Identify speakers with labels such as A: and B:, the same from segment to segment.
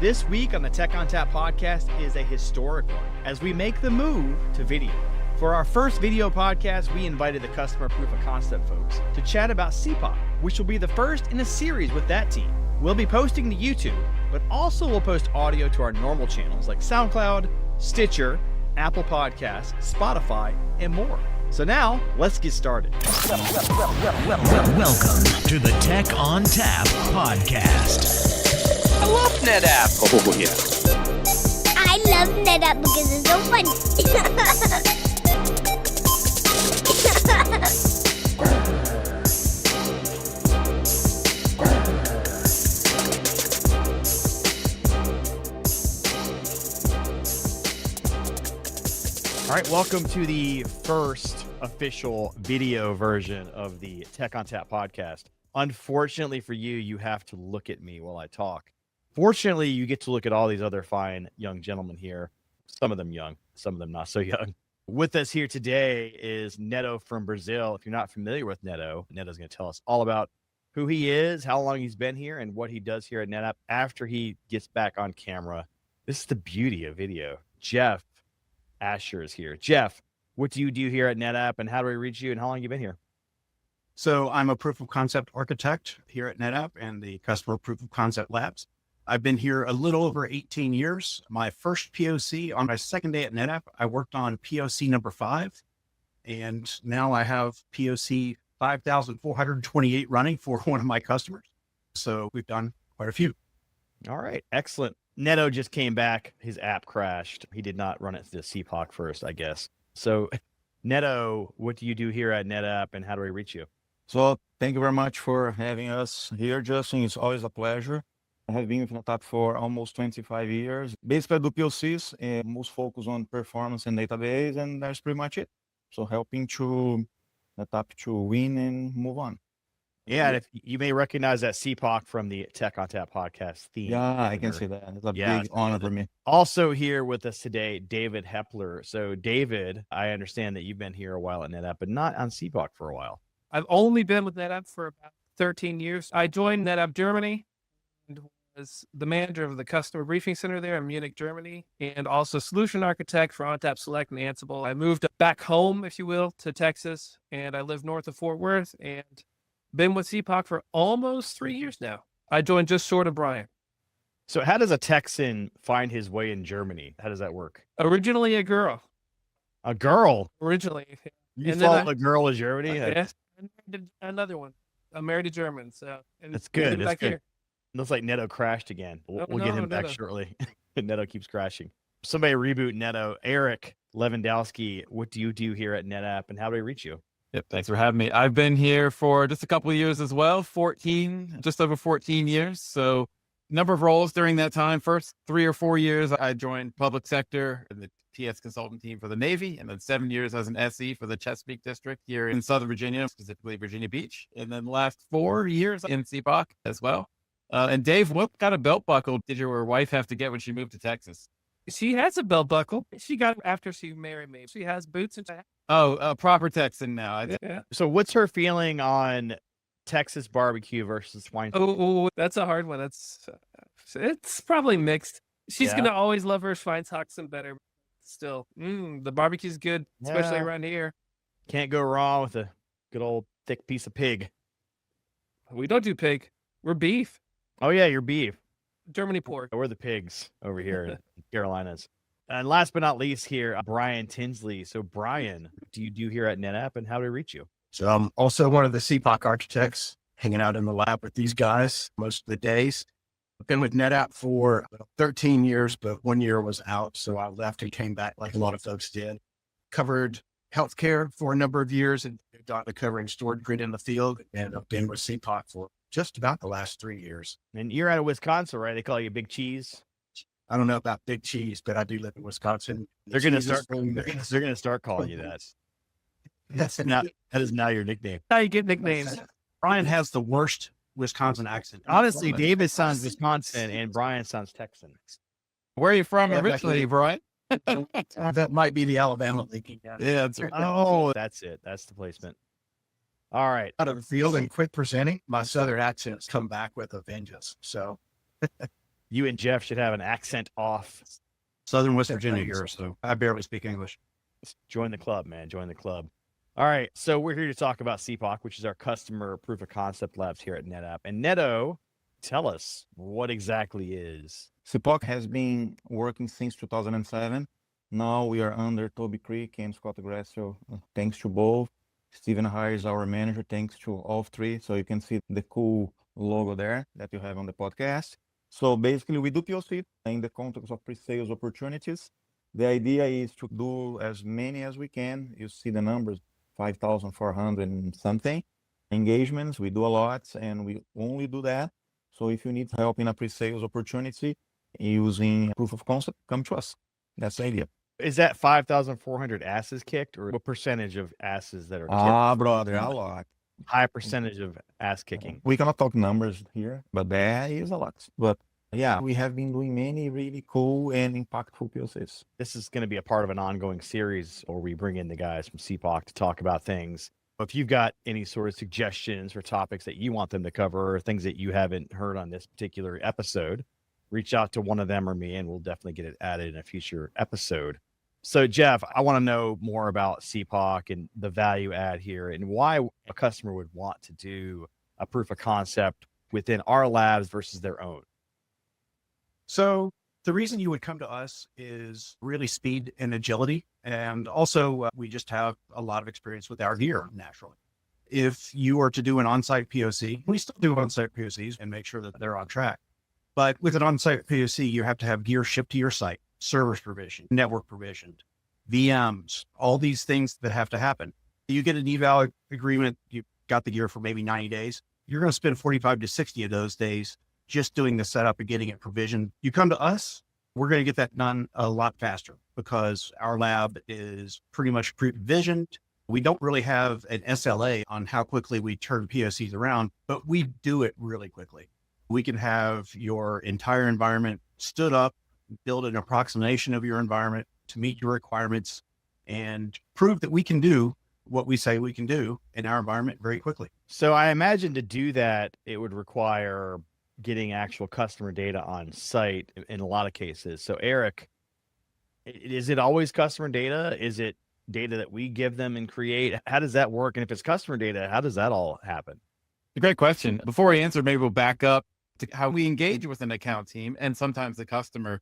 A: This week on the Tech ONTAP podcast is a historic one as we make the move to video. For our first video podcast, we invited the customer proof of concept folks to chat about CPOC, which will be the first in a series with that team. We'll be posting to YouTube, but also we'll post audio to our normal channels like SoundCloud, Stitcher, Apple Podcasts, Spotify, and more. So now, let's get started.
B: Welcome to the Tech ONTAP podcast.
C: I love NetApp.
D: Oh, yeah.
E: I love NetApp because it's so fun.
A: All right, welcome to the first official video version of the Tech ONTAP podcast. Unfortunately for you, you have to look at me while I talk. Fortunately, you get to look at all these other fine young gentlemen here. Some of them young, some of them not so young. With us here today is Neto from Brazil. If you're not familiar with Neto, Neto's going to tell us all about who he is, how long he's been here, and what he does here at NetApp after he gets back on camera. This is the beauty of video. Jeff Asher is here. Jeff, what do you do here at NetApp, and how do we reach you, and how long have you been here?
D: So I'm a proof of concept architect here at NetApp and the customer proof of concept labs. I've been here a little over 18 years. My first POC on my second day at NetApp, I worked on POC number 5. And now I have POC 5,428 running for one of my customers. So we've done quite a few.
A: All right. Excellent. Neto just came back. His app crashed. He did not run it to the CPOC first, I guess. So Neto, what do you do here at NetApp and how do we reach you?
F: So thank you very much for having us here, Justin. It's always a pleasure. I have been with NetApp for almost 25 years. Basically, I do POCs and most focus on performance and database, and that's pretty much it. So helping to NetApp to win and move on.
A: Yeah, and if you may recognize that CPOC from the Tech ONTAP podcast theme.
F: Yeah, I can see that. It's a big honor for me.
A: Also here with us today, David Hepler. So David, I understand that you've been here a while at NetApp, but not on CPOC for a while.
C: I've only been with NetApp for about 13 years. I joined NetApp Germany and was the manager of the customer briefing center there in Munich, Germany, and also solution architect for ONTAP Select and Ansible. I moved back home, if you will, to Texas, and I live north of Fort Worth and been with CPOC for almost 3 years now. I joined just short of Brian.
A: So how does a Texan find his way in Germany? How does that work?
C: Originally a girl.
A: A girl?
C: Originally.
A: You
C: And
A: followed
C: then
A: a girl to Germany?
C: Yes, and another one. I'm married to German, so. And
A: That's good. That's
C: back
A: good.
C: Here.
A: Looks like Neto crashed again. We'll
C: Oh,
A: get
C: no,
A: him back
C: Neto.
A: shortly. Neto keeps crashing. Somebody reboot Neto. Eric Lewandowski, what do you do here at NetApp and how do we reach you?
G: Yep, thanks for having me. I've been here for just a couple of years as well, just over 14 years. So number of roles during that time. First 3 or 4 years, I joined public sector, the TS consultant team for the Navy, and then 7 years as an SE for the Chesapeake District here in Southern Virginia, specifically Virginia Beach. And then the last 4 years in CPOC as well. And Dave, what kind of belt buckle did your wife have to get when she moved to Texas?
C: She has a belt buckle. She got it after she married me. She has boots and
G: Oh, proper Texan now.
C: yeah.
A: So what's her feeling on Texas barbecue versus swine?
C: Oh, that's a hard one. It's probably mixed. She's gonna always love her Schweinshaxen better. Still, the barbecue's good, especially
A: Yeah.
C: around here.
A: Can't go wrong with a good old thick piece of pig.
C: We don't do pig. We're beef.
A: Oh yeah, you're beef.
C: Germany pork.
A: We're the pigs over here in Carolinas. And last but not least here, Brian Tinsley. So Brian, what do you do here at NetApp and how do we reach you?
D: So I'm also one of the CPOC architects hanging out in the lab with these guys most of the days. I've been with NetApp for 13 years, but 1 year was out. So I left and came back like a lot of folks did. Covered healthcare for a number of years and got to covering stored grid in the field. And I've been with CPOC for just about the last 3 years.
A: And you're out of Wisconsin, right? They call you Big Cheese.
D: I don't know about Big Cheese, but I do live in Wisconsin.
A: They're gonna
D: Cheese
A: start.
D: is really
A: They're
D: good.
A: gonna start calling you that.
D: That's
A: Now, that is now your nickname.
C: How you get nicknames?
D: Brian has the worst Wisconsin accent.
A: Honestly, David sounds Wisconsin and Brian sounds Texan.
G: Where are you from
D: Yeah,
G: originally, Brian?
D: That might be the Alabama leaking down.
G: Yeah, that's right.
A: Oh, that's it. That's the placement. All right.
D: Out of the field and quit presenting, my Southern accents come back with a vengeance. So
A: You and Jeff should have an accent off.
D: Southern West Virginia here, so I barely speak English.
A: Join the club, man. Join the club. All right. So we're here to talk about CPOC, which is our customer proof of concept labs here at NetApp. And Neto, tell us what exactly is.
F: CPOC has been working since 2007. Now we are under Toby Creek and Scott Grasso, thanks to both. Steven Hire is our manager, thanks to all three. So you can see the cool logo there that you have on the podcast. So basically we do POC in the context of pre-sales opportunities. The idea is to do as many as we can. You see the numbers, 5,400 and something engagements. We do a lot and we only do that. So if you need help in a pre-sales opportunity using proof of concept, come to us. That's the idea.
A: Is that 5,400 asses kicked, or what percentage of asses that are kicked?
F: Brother, a lot.
A: High percentage of ass kicking.
F: We cannot talk numbers here, but there is a lot. But yeah, we have been doing many really cool and impactful POCs.
A: This is going to be a part of an ongoing series where we bring in the guys from CPOC to talk about things. If you've got any sort of suggestions for topics that you want them to cover or things that you haven't heard on this particular episode, reach out to one of them or me, and we'll definitely get it added in a future episode. So Jeff, I want to know more about CPOC and the value add here and why a customer would want to do a proof of concept within our labs versus their own.
D: So the reason you would come to us is really speed and agility. And also we just have a lot of experience with our gear naturally. If you are to do an on-site POC, we still do on-site POCs and make sure that they're on track. But with an on-site POC, you have to have gear shipped to your site, servers provisioned, network provisioned, VMs, all these things that have to happen. You get an eval agreement, you got the gear for maybe 90 days. You're going to spend 45 to 60 of those days just doing the setup and getting it provisioned. You come to us, we're going to get that done a lot faster because our lab is pretty much provisioned. We don't really have an SLA on how quickly we turn POCs around, but we do it really quickly. We can have your entire environment stood up, build an approximation of your environment to meet your requirements and prove that we can do what we say we can do in our environment very quickly.
A: So I imagine to do that, it would require getting actual customer data on site in a lot of cases. So Eric, is it always customer data? Is it data that we give them and create? How does that work? And if it's customer data, how does that all happen?
G: A great question. Before we answer, maybe we'll back up to how we engage with an account team and sometimes the customer.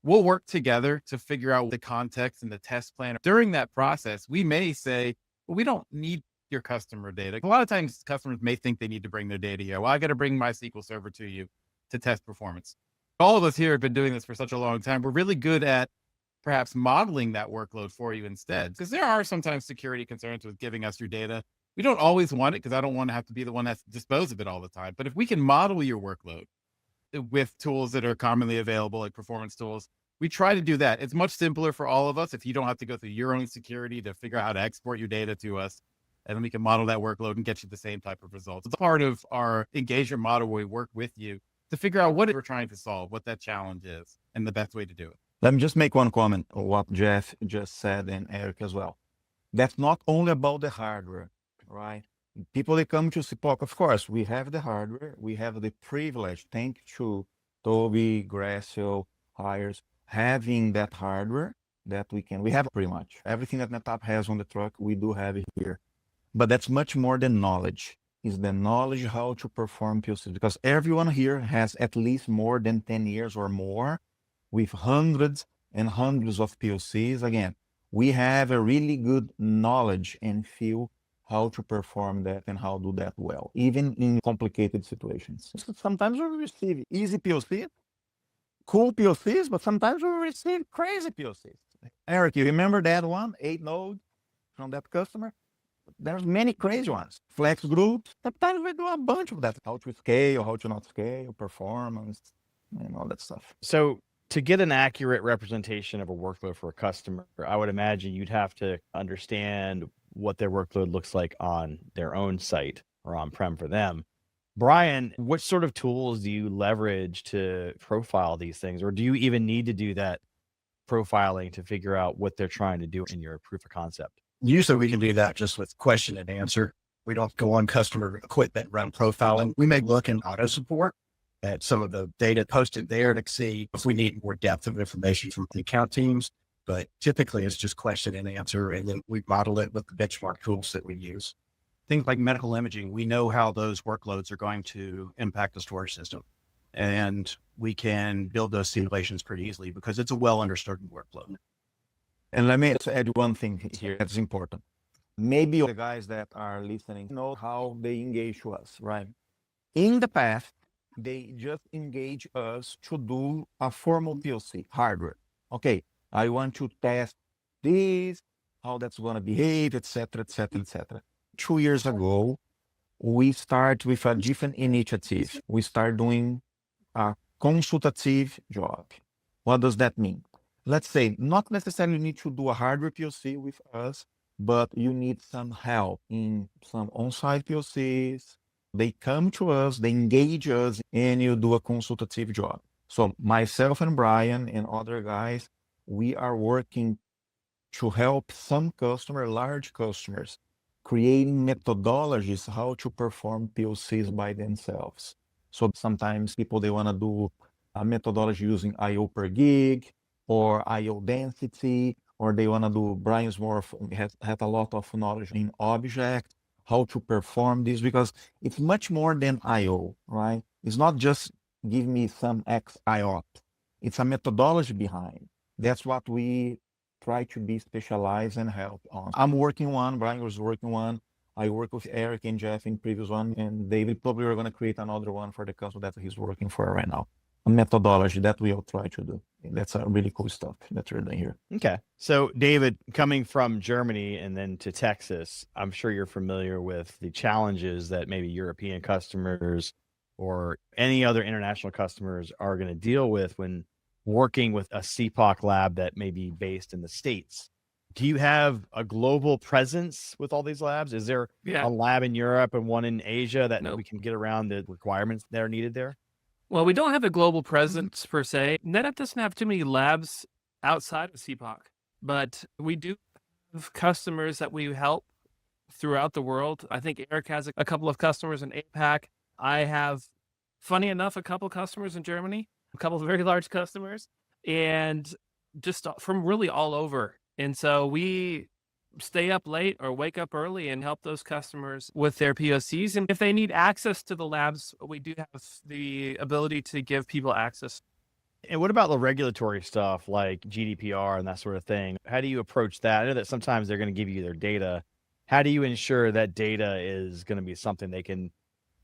G: We'll work together to figure out the context and the test plan. During that process, we may say, well, we don't need your customer data. A lot of times customers may think they need to bring their data here. Well, I got to bring my SQL server to you to test performance. All of us here have been doing this for such a long time. We're really good at perhaps modeling that workload for you instead, because there are sometimes security concerns with giving us your data. We don't always want it because I don't want to have to be the one that's dispose of it all the time. But if we can model your workload with tools that are commonly available, like performance tools, we try to do that. It's much simpler for all of us if you don't have to go through your own security to figure out how to export your data to us. And then we can model that workload and get you the same type of results. It's part of our engagement model where we work with you to figure out what we're trying to solve, what that challenge is, and the best way to do it.
F: Let me just make one comment on what Jeff just said and Eric as well. That's not only about the hardware, right? People that come to CPOC, of course, we have the hardware. We have the privilege, thanks to Toby, Gracio, Hires, having that hardware that we have pretty much everything that NetApp has on the truck, we do have it here. But that's much more than knowledge. Is the knowledge how to perform POCs, because everyone here has at least more than 10 years or more with hundreds and hundreds of POCs. Again, we have a really good knowledge and feel how to perform that and how to do that well, even in complicated situations. Sometimes we receive easy POCs, cool POCs, but sometimes we receive crazy POCs. Eric, you remember that one, 8 nodes from that customer? There's many crazy ones. Flex groups. Sometimes we do a bunch of that. How to scale, how to not scale, performance, and all that stuff.
A: So to get an accurate representation of a workload for a customer, I would imagine you'd have to understand what their workload looks like on their own site or on-prem for them. Brian, what sort of tools do you leverage to profile these things? Or do you even need to do that profiling to figure out what they're trying to do in your proof of concept?
D: Usually we can do that just with question and answer. We don't go on customer equipment, run profiling. We may look in auto support at some of the data posted there to see if we need more depth of information from the account teams. But typically it's just question and answer. And then we model it with the benchmark tools that we use. Things like medical imaging, we know how those workloads are going to impact the storage system. And we can build those simulations pretty easily because it's a well understood workload.
F: And let me just add one thing here that's important. Maybe the guys that are listening know how they engage to us, right? In the past, they just engage us to do a formal POC hardware. Okay, I want to test this, how that's going to behave, etc., etc., etc. 2 years ago, we start with a different initiative. We start doing a consultative job. What does that mean? Let's say not necessarily need to do a hardware POC with us, but you need some help in some on-site POCs. They come to us, they engage us, and you do a consultative job. So myself and Brian and other guys, we are working to help some large customers, creating methodologies how to perform POCs by themselves. So sometimes people, they want to do a methodology using IO per gig or IO density, or they want to do, Brian's more has a lot of knowledge in object, how to perform this, because it's much more than IO, right? It's not just give me some X IOP. It's a methodology behind. That's what we try to be specialized and help on. I'm working one, Brian was working one. I work with Eric and Jeff in previous one, and David probably are going to create another one for the customer that he's working for right now. A methodology that we'll try to do. And that's a really cool stuff that we're doing here.
A: Okay. So David, coming from Germany and then to Texas, I'm sure you're familiar with the challenges that maybe European customers or any other international customers are going to deal with when working with a CPOC lab that may be based in the States. Do you have a global presence with all these labs? Is there a lab in Europe and one in Asia that we can get around the requirements that are needed there?
C: Well, we don't have a global presence per se. NetApp doesn't have too many labs outside of CPOC, but we do have customers that we help throughout the world. I think Eric has a couple of customers in APAC. I have, funny enough, a couple customers in Germany, a couple of very large customers, and just from really all over. And so we stay up late or wake up early and help those customers with their POCs. And if they need access to the labs, we do have the ability to give people access.
A: And what about the regulatory stuff like GDPR and that sort of thing? How do you approach that? I know that sometimes they're going to give you their data. How do you ensure that data is going to be something they can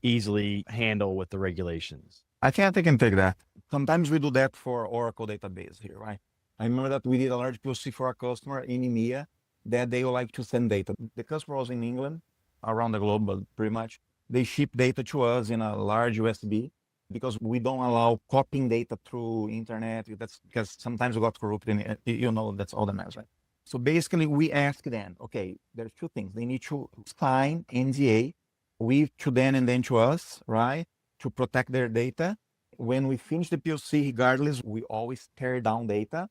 A: easily handle with the regulations?
F: I think I can take that. Sometimes we do that for Oracle database here, right? I remember that we did a large POC for a customer in EMEA that they would like to send data. The customer was in England, around the globe, but pretty much. They ship data to us in a large USB because we don't allow copying data through internet. That's because sometimes we got corrupted and that's all the mess, right? So basically we ask them, okay, there's two things. They need to sign NDA to them and then to us, right? To protect their data. When we finish the POC, regardless, we always tear down data,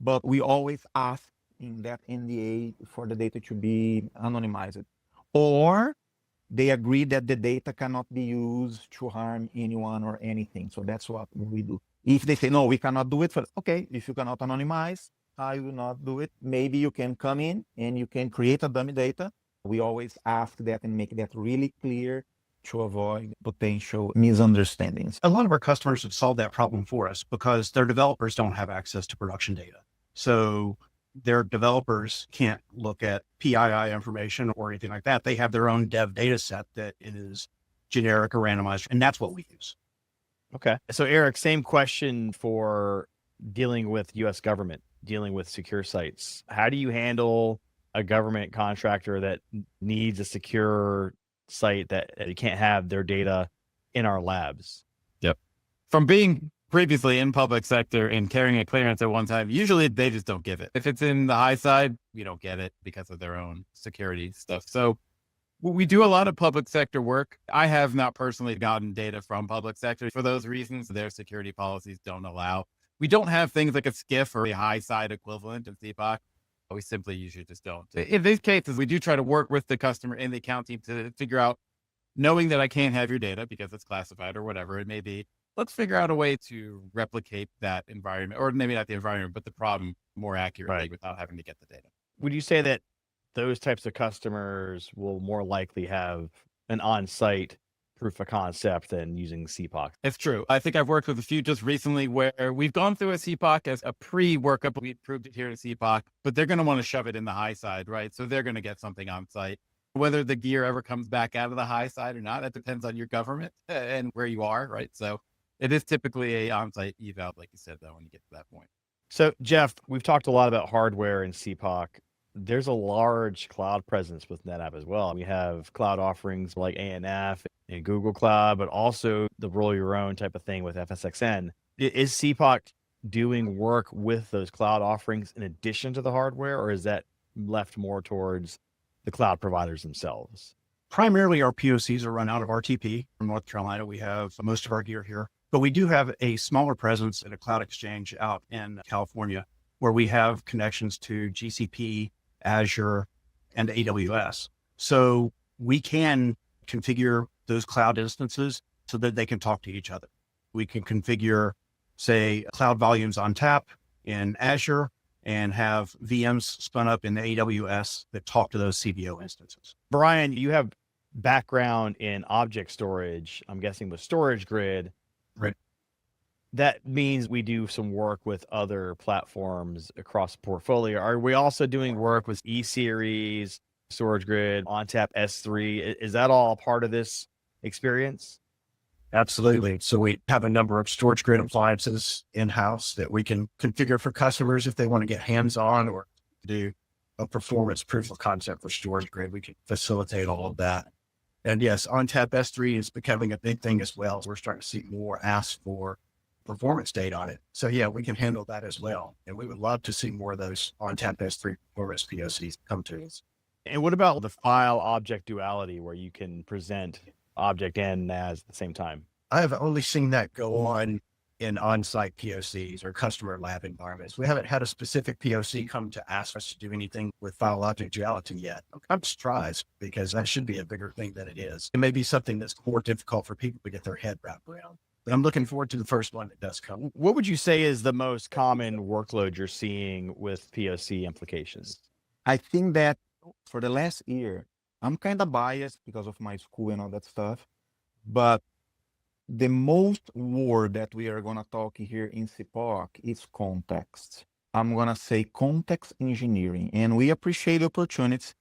F: but we always ask in that NDA for the data to be anonymized. Or they agree that the data cannot be used to harm anyone or anything. So that's what we do. If they say, no, we cannot do it, okay, if you cannot anonymize, I will not do it. Maybe you can come in and you can create a dummy data. We always ask that and make that really clear to avoid potential misunderstandings.
D: A lot of our customers have solved that problem for us because their developers don't have access to production data. So their developers can't look at PII information or anything like that. They have their own dev data set that is generic or randomized, and that's what we use.
A: Okay. So Eric, same question for dealing with US government, dealing with secure sites. How do you handle a government contractor that needs a secure site that you can't have their data in our labs?
G: Yep. From being previously in public sector and carrying a clearance at one time, usually they just don't give it. If it's in the high side, we don't get it because of their own security stuff. So we do a lot of public sector work. I have not personally gotten data from public sector for those reasons. Their security policies don't allow. We don't have things like a SCIF or a high side equivalent of CPOC. We simply usually just don't. In these cases, we do try to work with the customer and the account team to figure out, knowing that I can't have your data because it's classified or whatever it may be, let's figure out a way to replicate that environment, or maybe not the environment, but the problem more accurately
A: Right.
G: without having to get the data.
A: Would you say that those types of customers will more likely have an on-site proof of concept than using CPOC?
G: It's true. I think I've worked with a few just recently where we've gone through a CPOC as a pre-workup. We proved it here in CPOC, but they're going to want to shove it in the high side, right? So they're going to get something on site. Whether the gear ever comes back out of the high side or not, that depends on your government and where you are, right? So it is typically a on-site eval, like you said, though, when you get to that point.
A: So, Jeff, we've talked a lot about hardware and CPOC. There's a large cloud presence with NetApp as well. We have cloud offerings like ANF and Google Cloud, but also the roll your own type of thing with FSxN. Is CPOC doing work with those cloud offerings in addition to the hardware, or is that left more towards the cloud providers themselves?
D: Primarily, our POCs are run out of RTP from North Carolina. We have most of our gear here, but we do have a smaller presence at a cloud exchange out in California where we have connections to GCP, Azure, and AWS. So we can configure those cloud instances so that they can talk to each other. We can configure, say, cloud volumes on tap in Azure and have VMs spun up in the AWS that talk to those CVO instances.
A: Brian, you have background in object storage, I'm guessing with StorageGrid.
D: Right.
A: That means we do some work with other platforms across the portfolio. Are we also doing work with E-Series, StorageGrid, ONTAP S3? Is that all part of this experience?
H: Absolutely. So we have a number of StorageGrid appliances in-house that we can configure for customers if they want to get hands-on or do a performance proof of concept for StorageGrid. We can facilitate all of that. And yes, ONTAP S3 is becoming a big thing as well. We're starting to see more asks for performance data on it. So yeah, we can handle that as well. And we would love to see more of those ONTAP S3 performance POCs come to us.
A: And what about the file object duality where you can present object and NAS at the same time?
H: I have only seen that go on in on-site POCs or customer lab environments. We haven't had a specific POC come to ask us to do anything with file object duality yet. I'm surprised because that should be a bigger thing than it is. It may be something that's more difficult for people to get their head wrapped around. But I'm looking forward to the first one that does come.
A: What would you say is the most common workload you're seeing with POC implications?
F: I think that for the last year, I'm kind of biased because of my school and all that stuff, but the most word that we are going to talk here in CPOC is context. I'm going to say context engineering, and we appreciate the opportunity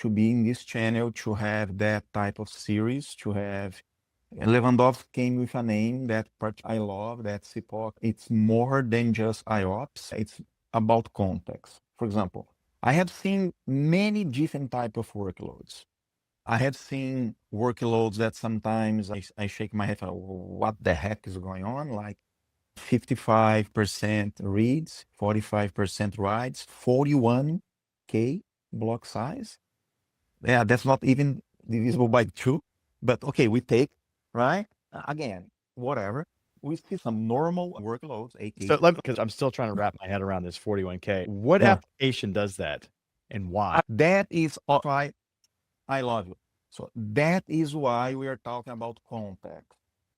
F: to be in this channel, to have that type of series, to have Lewandowski came with a name that part I love, that CPOC. It's more than just IOPS. It's about context. For example, I have seen many different type of workloads. I have seen workloads that sometimes I shake my head, what the heck is going on? Like 55% reads, 45% writes, 41K block size. Yeah, that's not even divisible by 2, but okay, we take, right? Again, whatever. We see some normal workloads.
A: So because I'm still trying to wrap my head around this 41K. What application does that and why?
F: That is why I love you. So that is why we are talking about context.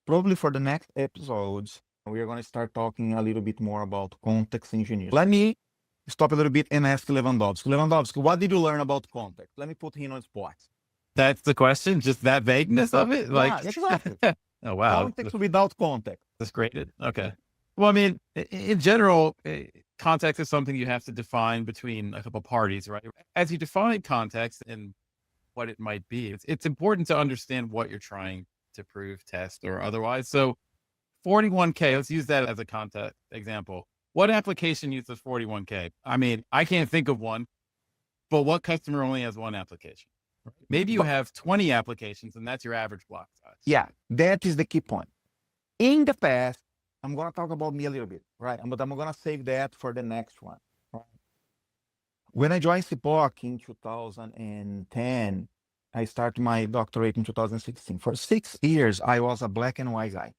F: Probably for the next episodes, we are going to start talking a little bit more about context engineering. Let me stop a little bit and ask Lewandowski. Lewandowski, what did you learn about context? Let me put him on spot.
G: That's the question? Just that vagueness of it?
F: Yeah, exactly.
G: Oh, wow.
F: Context without context.
G: That's great. Okay. Well, I mean, in general, context is something you have to define between a couple parties, right? As you define context and what it might be, it's important to understand what you're trying to prove, test, or otherwise. So 41K, let's use that as a context example. What application uses 41K? I mean, I can't think of one, but what customer only has one application? Maybe you have 20 applications and that's your average block size.
F: Yeah, that is the key point. In the past, I'm going to talk about me a little bit, right? But I'm going to save that for the next one. Right? When I joined CPOC in 2010, I started my doctorate in 2016. For 6 years, I was a black and white guy,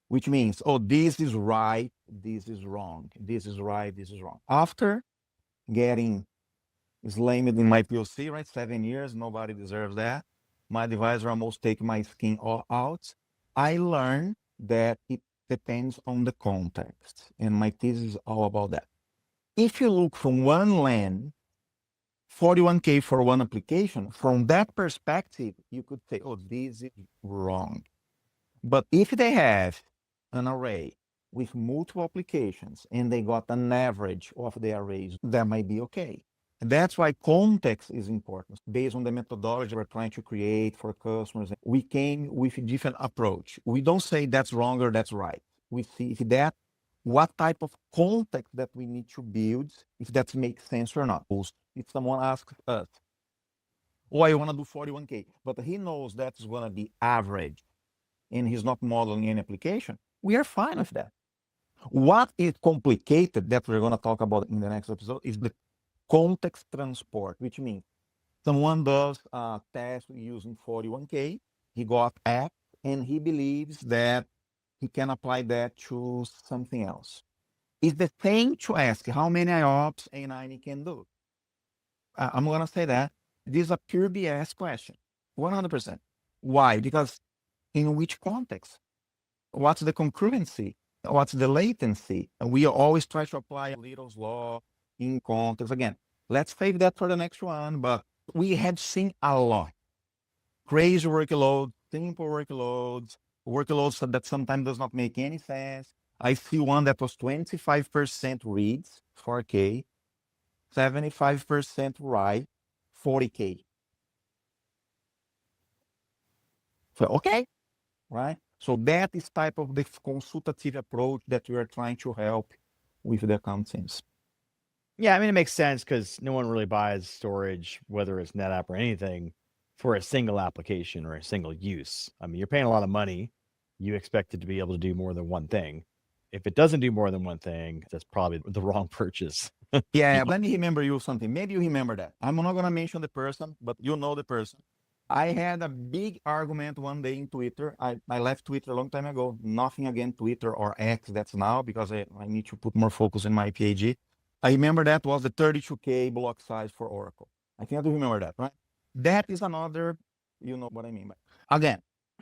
F: which means, oh, this is right, this is wrong, this is right, this is wrong. After getting slammed in my POC, right? 7 years, nobody deserves that. My advisor almost take my skin all out. I learned that it depends on the context. And my thesis is all about that. If you look from one lens, 41K for one application, from that perspective, you could say, oh, this is wrong. But if they have an array with multiple applications and they got an average of the arrays, that might be okay. And that's why context is important. Based on the methodology we're trying to create for customers, we came with a different approach. We don't say that's wrong or that's right. We see if that, what type of context that we need to build, if that makes sense or not. If someone asks us, oh, I want to do 41K, but he knows that's going to be average and he's not modeling any application, we are fine with that. What is complicated that we're going to talk about in the next episode is the context transport, which means someone does a test using 41K, he got X, and he believes that he can apply that to something else. It's the same to ask how many IOPS A90 can do. I'm going to say that this is a pure BS question, 100%. Why? Because in which context? What's the concurrency? What's the latency? And we always try to apply Little's law in context. Again, let's save that for the next one, but we had seen a lot. Crazy workloads, simple workloads, workloads that sometimes does not make any sense. I see one that was 25% reads, 4K, 75% write, 40K. So, okay, right? So that is type of the consultative approach that we are trying to help with the account teams.
A: Yeah, I mean, it makes sense because no one really buys storage, whether it's NetApp or anything, for a single application or a single use. I mean, you're paying a lot of money. You expect it to be able to do more than one thing. If it doesn't do more than one thing, that's probably the wrong purchase.
F: Yeah, let me remember you something. Maybe you remember that. I'm not going to mention the person, but you know the person. I had a big argument one day in Twitter. I left Twitter a long time ago. Nothing against Twitter or X, that's now, because I need to put more focus in my PhD. I remember that was the 32K block size for Oracle. I think I do remember that, right? That is another, you know what I mean. Again,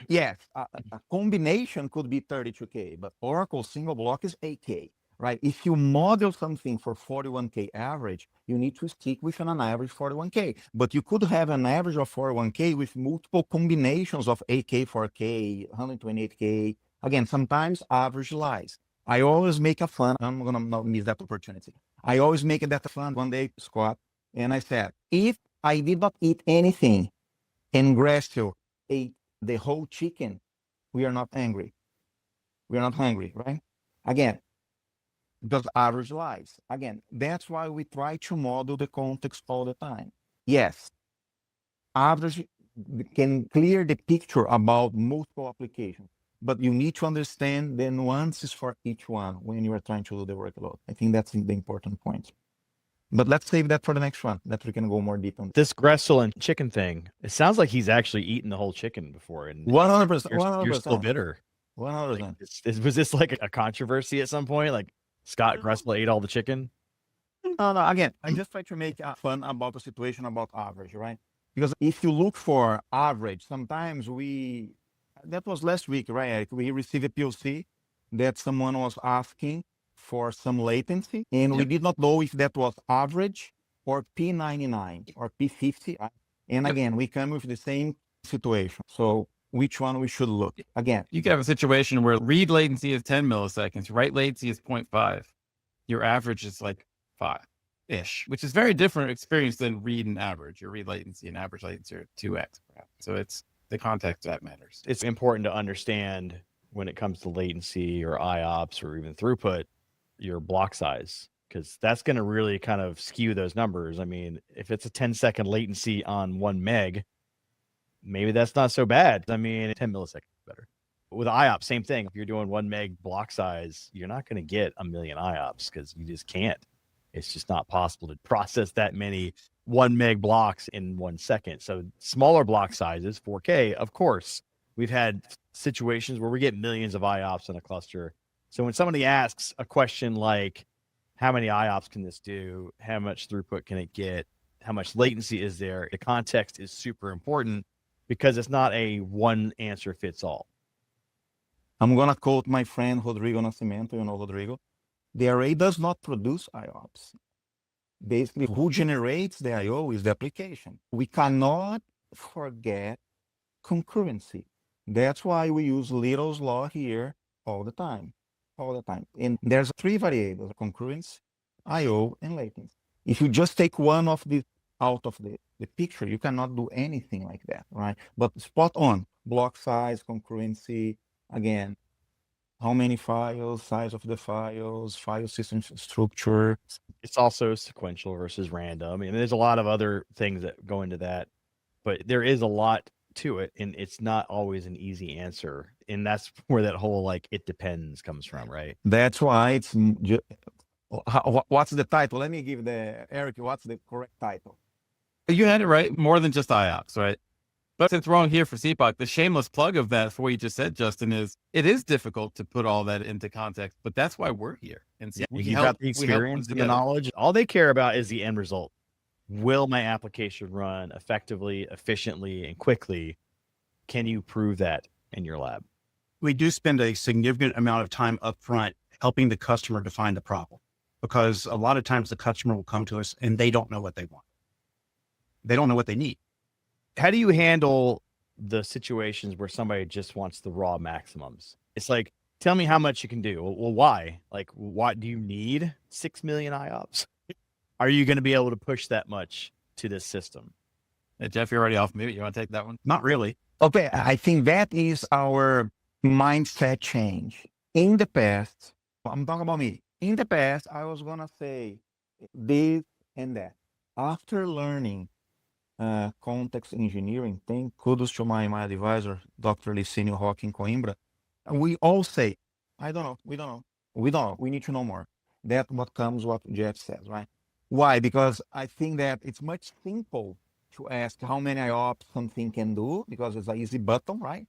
F: yes, a combination could be 32K, but Oracle single block is 8K, right? If you model something for 41K average, you need to stick with an average 41K. But you could have an average of 41K with multiple combinations of 8K, 4K, 128K. Again, sometimes average lies. I always make a fun. I'm going to not miss that opportunity. I always make that fun one day, Scott. And I said, if I did not eat anything and Gressel ate the whole chicken, we are not angry. We are not hungry, right? Again, because average lies. Again, that's why we try to model the context all the time. Yes, average can clear the picture about multiple applications, but you need to understand the nuances for each one when you are trying to do the workload. I think that's the important point. But let's save that for the next one, that we can go more deep on.
A: This Gressel and chicken thing, it sounds like he's actually eaten the whole chicken before. And
F: 100%.
A: you're still bitter.
F: 100%.
A: Like, was this like a controversy at some point? Like Scott Gressel ate all the chicken?
F: No. Again, I just try to make fun about the situation about average, right? Because if you look for average, sometimes that was last week, right? We received a POC that someone was asking for some latency, and we did not know if that was average or P99 or P50. And again, we come with the same situation. So which one we should look? Again,
G: You could have a situation where read latency is 10 milliseconds, write latency is 0.5. Your average is like 5-ish, which is very different experience than read and average. Your read latency and average latency are 2x. So it's the context that matters.
A: It's important to understand when it comes to latency or IOPS or even throughput, your block size, because that's going to really kind of skew those numbers. I mean, if it's a 10-second latency on 1 meg, maybe that's not so bad. I mean, 10 milliseconds is better. With IOPS, same thing. If you're doing 1 meg block size, you're not going to get a million IOPS because you just can't. It's just not possible to process that many 1 meg blocks in 1 second. So smaller block sizes, 4K, of course. We've had situations where we get millions of IOPS in a cluster. So when somebody asks a question like, how many IOPS can this do? How much throughput can it get? How much latency is there? The context is super important because it's not a one answer fits all.
F: I'm going to quote my friend Rodrigo Nascimento. You know Rodrigo. The array does not produce IOPS. Basically, who generates the I/O is the application. We cannot forget concurrency. That's why we use Little's law here all the time. And there's three variables: concurrency, I/O, and latency. If you just take one of these out of the picture, you cannot do anything like that, right? But spot on, block size, concurrency, again, how many files, size of the files, file system structure.
A: It's also sequential versus random. And there's a lot of other things that go into that, but there is a lot to it, and it's not always an easy answer. And that's where that whole like it depends comes from, right?
F: That's why it's what's the title? Let me give Eric, what's the correct title?
G: You had it right. More than just IOPS, right? But it's wrong here for CPOC. The shameless plug of that for what you just said, Justin, is it is difficult to put all that into context, but that's why we're here. And so
A: You got the experience and the knowledge. All they care about is the end result. Will my application run effectively, efficiently, and quickly? Can you prove that in your lab?
D: We do spend a significant amount of time up front helping the customer define the problem, because a lot of times the customer will come to us and they don't know what they want. They don't know what they need.
A: How do you handle the situations where somebody just wants the raw maximums? It's like, tell me how much you can do. Well, why? Like, why do you need 6 million IOPS? Are you going to be able to push that much to this system?
G: Hey, Jeff, you're already off mute. You want to take that one?
D: Not really.
F: Okay, I think that is our mindset change. In the past, I'm talking about me. In the past, I was going to say this and that. After learning context engineering, thank kudos to my advisor, Dr. Licinio Roque in Coimbra. We all say, I don't know, we don't know, we don't know, we need to know more. That's what comes what Jeff says, right? Why? Because I think that it's much simple to ask how many IOPS something can do, because it's an easy button, right?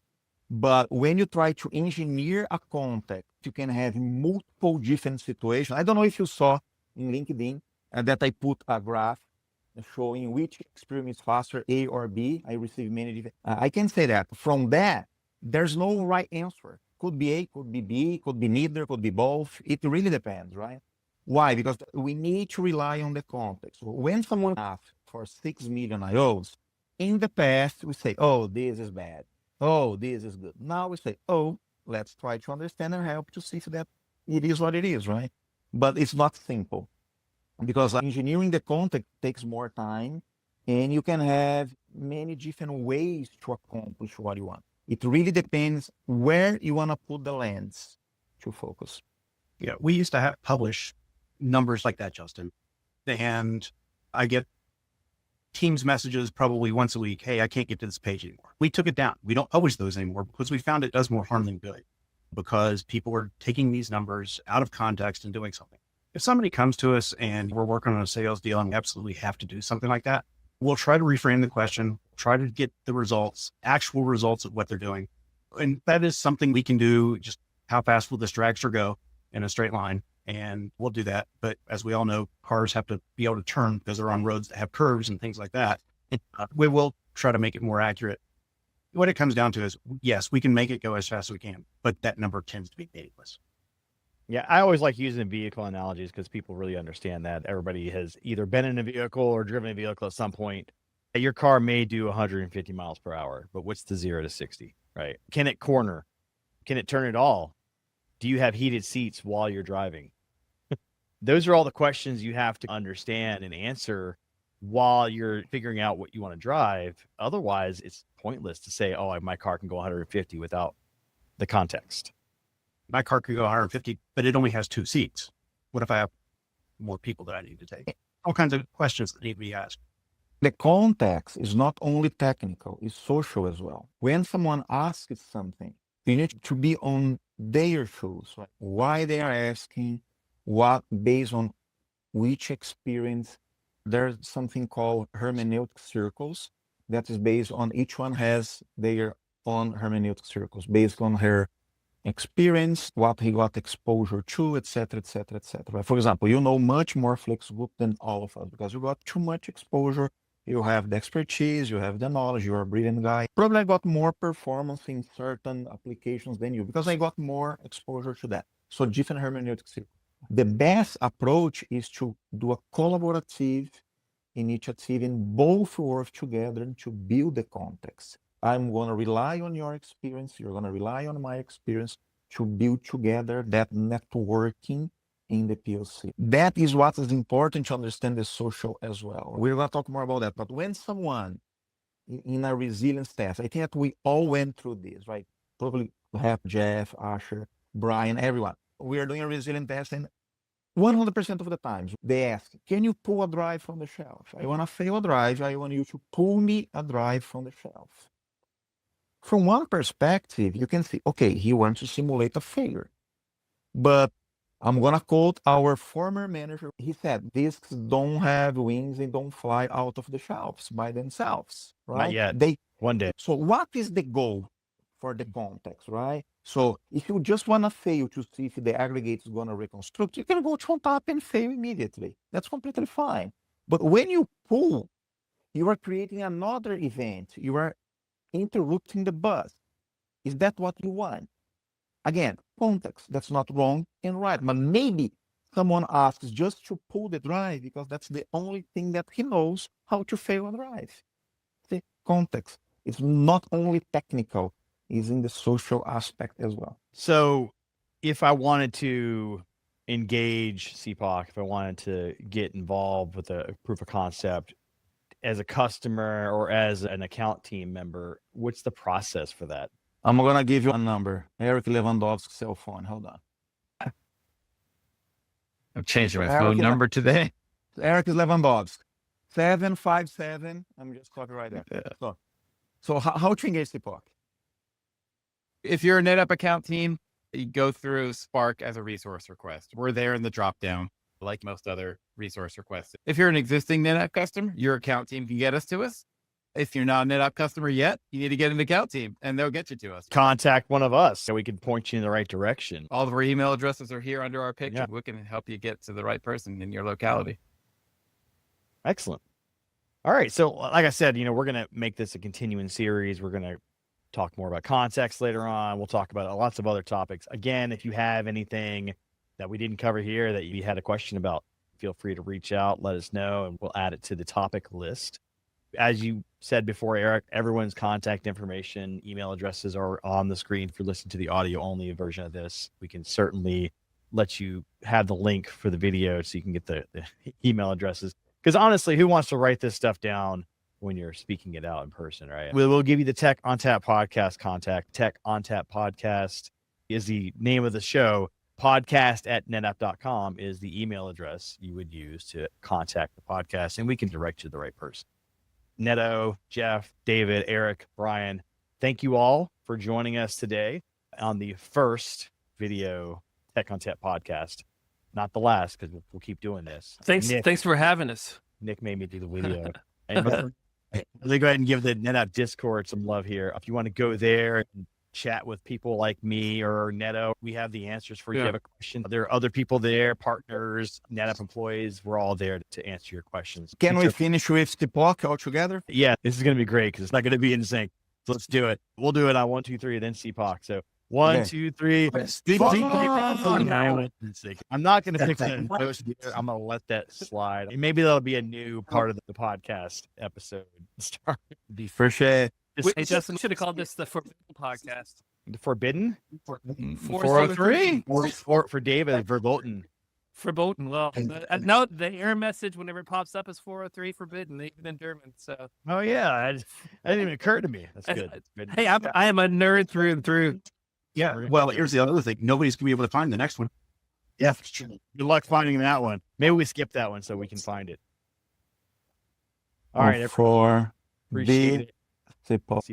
F: But when you try to engineer a context, you can have multiple different situations. I don't know if you saw in LinkedIn that I put a graph showing which experiment is faster, A or B. I received many different. I can say that from that, there's no right answer. Could be A, could be B, could be neither, could be both. It really depends, right? Why? Because we need to rely on the context. When someone asks for 6 million IOs, in the past, we say, oh, this is bad. Oh, this is good. Now we say, oh, let's try to understand and help to see if that it is what it is, right? But it's not simple, because engineering the context takes more time, and you can have many different ways to accomplish what you want. It really depends where you want to put the lens to focus.
D: Yeah, we used to publish numbers like that, Justin. And I get Teams messages probably once a week. Hey, I can't get to this page anymore. We took it down. We don't publish those anymore because we found it does more harm than good, because people are taking these numbers out of context and doing something. If somebody comes to us and we're working on a sales deal and we absolutely have to do something like that, we'll try to reframe the question, try to get the results, actual results of what they're doing. And that is something we can do. Just how fast will this dragster go in a straight line? And we'll do that. But as we all know, cars have to be able to turn because they're on roads that have curves and things like that. We will try to make it more accurate. What it comes down to is, yes, we can make it go as fast as we can, but that number tends to be meaningless.
A: Yeah, I always like using vehicle analogies because people really understand that. Everybody has either been in a vehicle or driven a vehicle at some point. Your car may do 150 miles per hour, but what's the 0 to 60, right? Can it corner? Can it turn at all? Do you have heated seats while you're driving? Those are all the questions you have to understand and answer while you're figuring out what you want to drive. Otherwise, it's pointless to say, oh, my car can go 150 without the context.
D: My car could go 150, but it only has 2 seats. What if I have more people that I need to take? All kinds of questions that need to be asked.
F: The context is not only technical, it's social as well. When someone asks something, you need to be on their shoes, right? Why they are asking, what, based on which experience. There's something called hermeneutic circles that is based on each one has their own hermeneutic circles based on her experience, what he got exposure to, etc., etc., etc. For example, you know much more flexible than all of us because you got too much exposure You have the expertise, you have the knowledge, you're a brilliant guy. Probably I got more performance in certain applications than you because I got more exposure to that. So different hermeneutics. The best approach is to do a collaborative initiative and both work together to build the context. I'm going to rely on your experience. You're going to rely on my experience to build together that networking in the POC. That is what is important to understand the social as well. We're going to talk more about that. But when someone in a resilience test, I think that we all went through this, right? Probably have Jeff, Asher, Brian, everyone. We are doing a resilience test and 100% of the times they ask, can you pull a drive from the shelf? I want to fail a drive. I want you to pull me a drive from the shelf. From one perspective, you can see, okay, he wants to simulate a failure. But I'm going to quote our former manager. He said, disks don't have wings and don't fly out of the shelves by themselves, right?
A: Not yet. One day.
F: So what is the goal for the context, right? So if you just want to fail to see if the aggregate is going to reconstruct, you can go to ONTAP and fail immediately. That's completely fine. But when you pull, you are creating another event. You are interrupting the bus. Is that what you want? Again, context, that's not wrong and right. But maybe someone asks just to pull the drive because that's the only thing that he knows how to fail a drive. The context is not only technical, it's in the social aspect as well.
A: So if I wanted to engage CPOC, if I wanted to get involved with a proof of concept as a customer or as an account team member, what's the process for that?
F: I'm going to give you a number. Eric Lewandowski's cell phone. Hold on.
G: I'm changing my phone number today.
F: Eric Lewandowski. 757. I'm just copy right there.
G: Yeah.
F: So how to engage CPOC?
G: If you're a NetApp account team, you go through Spark as a resource request. We're there in the dropdown, like most other resource requests. If you're an existing NetApp customer, your account team can get us to us. If you're not a NetApp customer yet, you need to get an account team and they'll get you to us.
A: Contact one of us so we can point you in the right direction.
G: All of our email addresses are here under our picture.
A: Yeah.
G: We can help you get to the right person in your locality.
A: Excellent. All right. So like I said, we're going to make this a continuing series. We're going to talk more about context later on. We'll talk about lots of other topics. Again, if you have anything that we didn't cover here that you had a question about, feel free to reach out, let us know, and we'll add it to the topic list. As you said before, Eric, everyone's contact information, email addresses are on the screen. If you're listening to the audio only version of this, we can certainly let you have the link for the video so you can get the email addresses. Because honestly, who wants to write this stuff down when you're speaking it out in person, right? We'll give you the Tech ONTAP podcast contact. Tech ONTAP podcast is the name of the show. Podcast@netapp.com is the email address you would use to contact the podcast, and we can direct you to the right person. Neto, Jeff, David, Eric, Brian, thank you all for joining us today on the first video Tech ONTAP podcast. Not the last, because we'll keep doing this.
C: Thanks for having us.
A: Nick made me do the video. Let me go ahead and give the NetApp Discord some love here. If you want to go there and chat with people like me or Neto, we have the answers for you. If you have a question, there are other people there, partners, NetApp employees. We're all there to answer your questions.
F: Can we finish with CPOC all together?
A: Yeah, this is going to be great because it's not going to be in sync. So let's do it. We'll do it on 1, 2, 3, then CPOC. So 1, 2, 3. I'm not going to fix it. I'm going to let that slide. Maybe that'll be a new part of the podcast episode. Start.
F: For sure.
C: Hey, Justin, we should have called this the Forbidden Podcast.
A: The Forbidden?
C: 403?
A: For David, verboten.
C: Verboten. Well, no, the error message whenever it pops up is 403 forbidden, even in German. So.
A: Oh yeah, that didn't even occur to me. That's good.
C: Hey, I am a nerd through and through.
D: Yeah. Well, here's the other thing. Nobody's gonna be able to find the next one.
A: Yeah. Good luck finding that one. Maybe we skip that one so we can find it. All right.
F: For
A: appreciate it.
F: CPOC.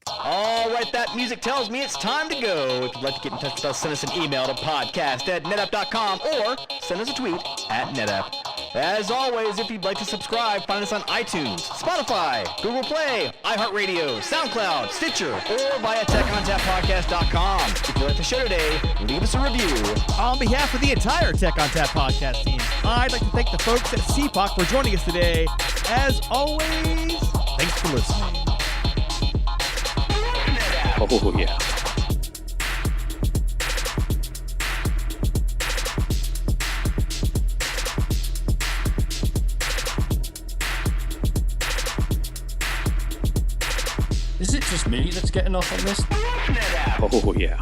A: All right, that music tells me it's time to go. If you'd like to get in touch with us, send us an email to podcast@netapp.com or send us a tweet @netapp. As always, if you'd like to subscribe, find us on iTunes, Spotify, Google Play, iHeartRadio, SoundCloud, Stitcher, or via TechONTAPpodcast.com. If you like the show today, leave us a review. On behalf of the entire Tech ONTAP podcast team, I'd like to thank the folks at CPOC for joining us today. As always, thanks for listening.
I: Oh, yeah. Is it just me that's getting off on this? Oh, yeah.